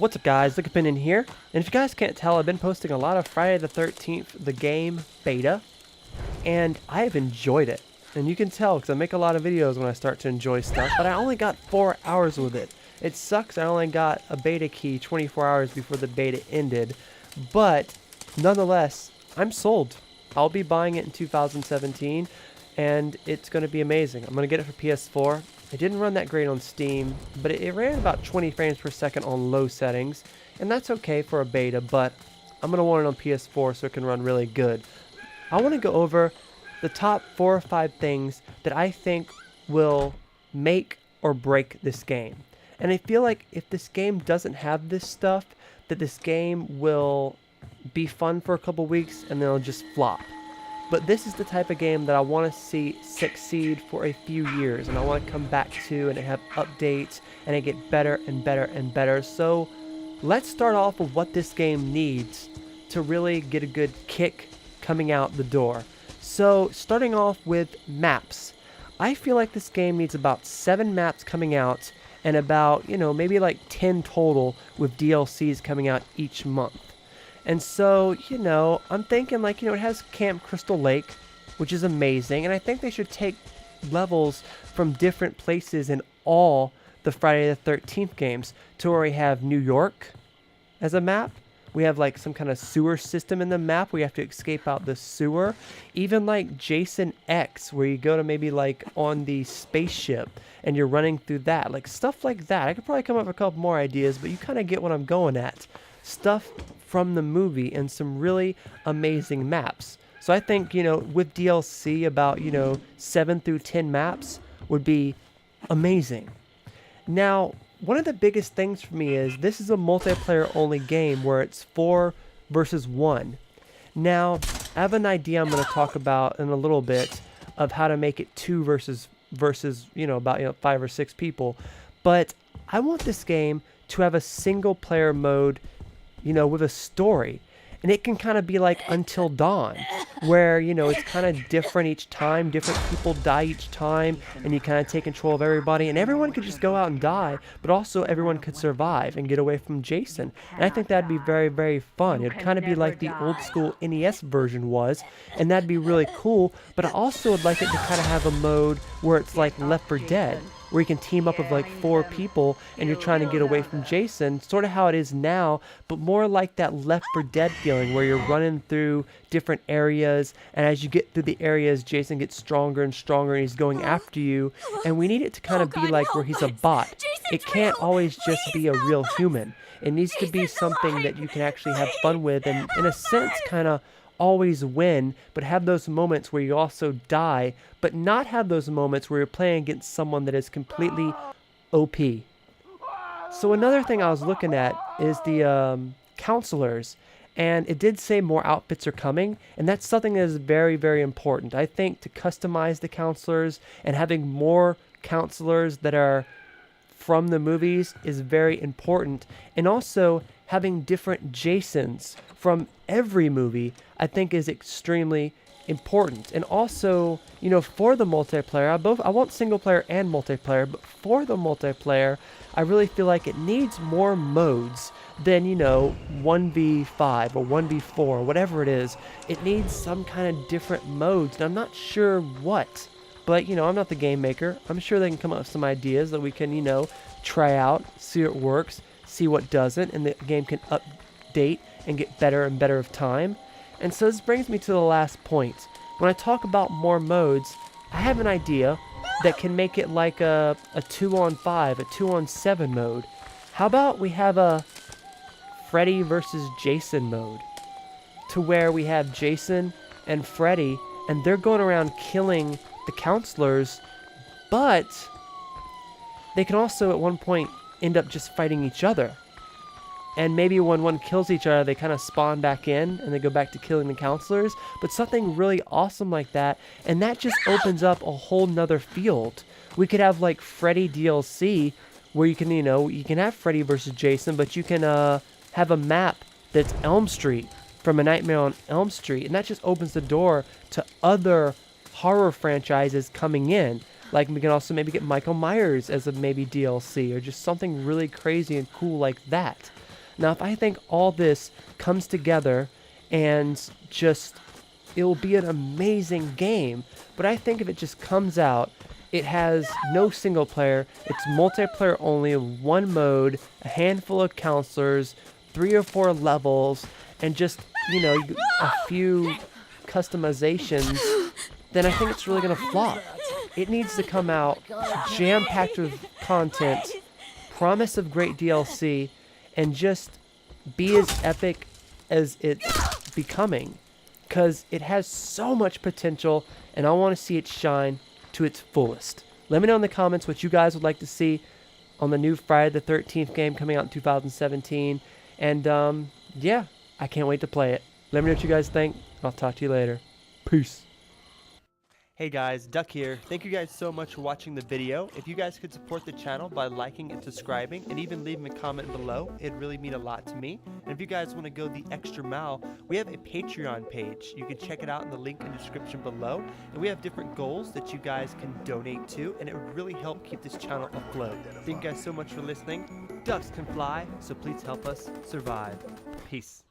What's up guys, Lickapin in here, and if you guys can't tell, I've been posting a lot of Friday the 13th, the game beta, and I have enjoyed it. And you can tell because I make a lot of videos when I start to enjoy stuff, but I only got 4 hours with it. It sucks I only got a beta key 24 hours before the beta ended, but nonetheless, I'm sold. I'll be buying it in 2017, and it's going to be amazing. I'm going to get it for PS4. It didn't run that great on Steam, but it ran about 20 frames per second on low settings, and that's okay for a beta, but I'm going to want it on PS4 so it can run really good. I want to go over the top 4 or 5 things that I think will make or break this game. And I feel like if this game doesn't have this stuff, that this game will be fun for a couple weeks and then it'll just flop. But this is the type of game that I want to see succeed for a few years, and I want to come back to and have updates and it get better and better and better. So let's start off with what this game needs to really get a good kick coming out the door. So starting off with maps. I feel like this game needs about 7 maps coming out and about, maybe like 10 total with DLCs coming out each month. And so, I'm thinking like, it has Camp Crystal Lake, which is amazing. And I think they should take levels from different places in all the Friday the 13th games to where we have New York as a map. We have like some kind of sewer system in the map where you have to escape out the sewer. Even like Jason X, where you go to maybe like on the spaceship and you're running through that. Like stuff like that. I could probably come up with a couple more ideas, but you kind of get what I'm going at. Stuff from the movie and some really amazing maps. So I think, with DLC about, 7 through 10 maps would be amazing. Now, one of the biggest things for me is this is a multiplayer only game where it's 4 versus 1. Now, I have an idea I'm going to talk about in a little bit of how to make it 2 versus about 5 or 6 people. But I want this game to have a single player mode, with a story. And it can kind of be like Until Dawn, where, it's kind of different each time. Different people die each time, and you kind of take control of everybody. And everyone could just go out and die, but also everyone could survive and get away from Jason. And I think that'd be very, very fun. It'd kind of be like the old school NES version was, and that'd be really cool. But I also would like it to kind of have a mode where it's like Left 4 Dead, where you can team up with like 4 people and you're trying to get away from Jason, sort of how it is now, but more like that Left 4 Dead feeling where you're running through different areas, and as you get through the areas, Jason gets stronger and stronger and he's going after you, and we need it to kind of be like where he's a bot. It can't always just be a real human. It needs to be something that you can actually have fun with and, in a sense, kind of always win, but have those moments where you also die, but not have those moments where you're playing against someone that is completely OP. So another thing I was looking at is the counselors, and it did say more outfits are coming, and that's something that is very, very important. I think to customize the counselors and having more counselors that are from the movies is very important, and also having different Jasons from every movie I think is extremely important. And also, for the multiplayer, I want single player and multiplayer, but for the multiplayer, I really feel like it needs more modes than, 1v5 or 1v4 or whatever it is. It needs some kind of different modes, and I'm not sure what. But, I'm not the game maker. I'm sure they can come up with some ideas that we can, try out, see what works, see what doesn't, and the game can update and get better and better with time. And so this brings me to the last point. When I talk about more modes, I have an idea that can make it like a 2-on-5, a 2-on-7 mode. How about we have a Freddy versus Jason mode, to where we have Jason and Freddy, and they're going around killing the counselors, but they can also at one point end up just fighting each other. And maybe when one kills each other, they kind of spawn back in and they go back to killing the counselors. But something really awesome like that, and that just opens up a whole nother field. We could have like Freddy DLC, where you can, you can have Freddy versus Jason, but you can have a map that's Elm Street from A Nightmare on Elm Street, and that just opens the door to other horror franchises coming in. Like we can also maybe get Michael Myers as a maybe DLC, or just something really crazy and cool like that. Now, if I think all this comes together and just, it will be an amazing game, but I think if it just comes out, it has no single player, it's multiplayer only, one mode, a handful of counselors, 3 or 4 levels, and just, you know, a few customizations, then I think it's really going to flop. It needs to come out jam-packed with content, promise of great DLC, and just be as epic as it's becoming. Because it has so much potential, and I want to see it shine to its fullest. Let me know in the comments what you guys would like to see on the new Friday the 13th game coming out in 2017. And yeah, I can't wait to play it. Let me know what you guys think. I'll talk to you later. Peace. Hey guys, Duck here. Thank you guys so much for watching the video. If you guys could support the channel by liking and subscribing and even leaving a comment below, it'd really mean a lot to me. And if you guys want to go the extra mile, we have a Patreon page. You can check it out in the link in the description below. And we have different goals that you guys can donate to, and it would really help keep this channel afloat. Thank you guys so much for listening. Ducks can fly, so please help us survive. Peace.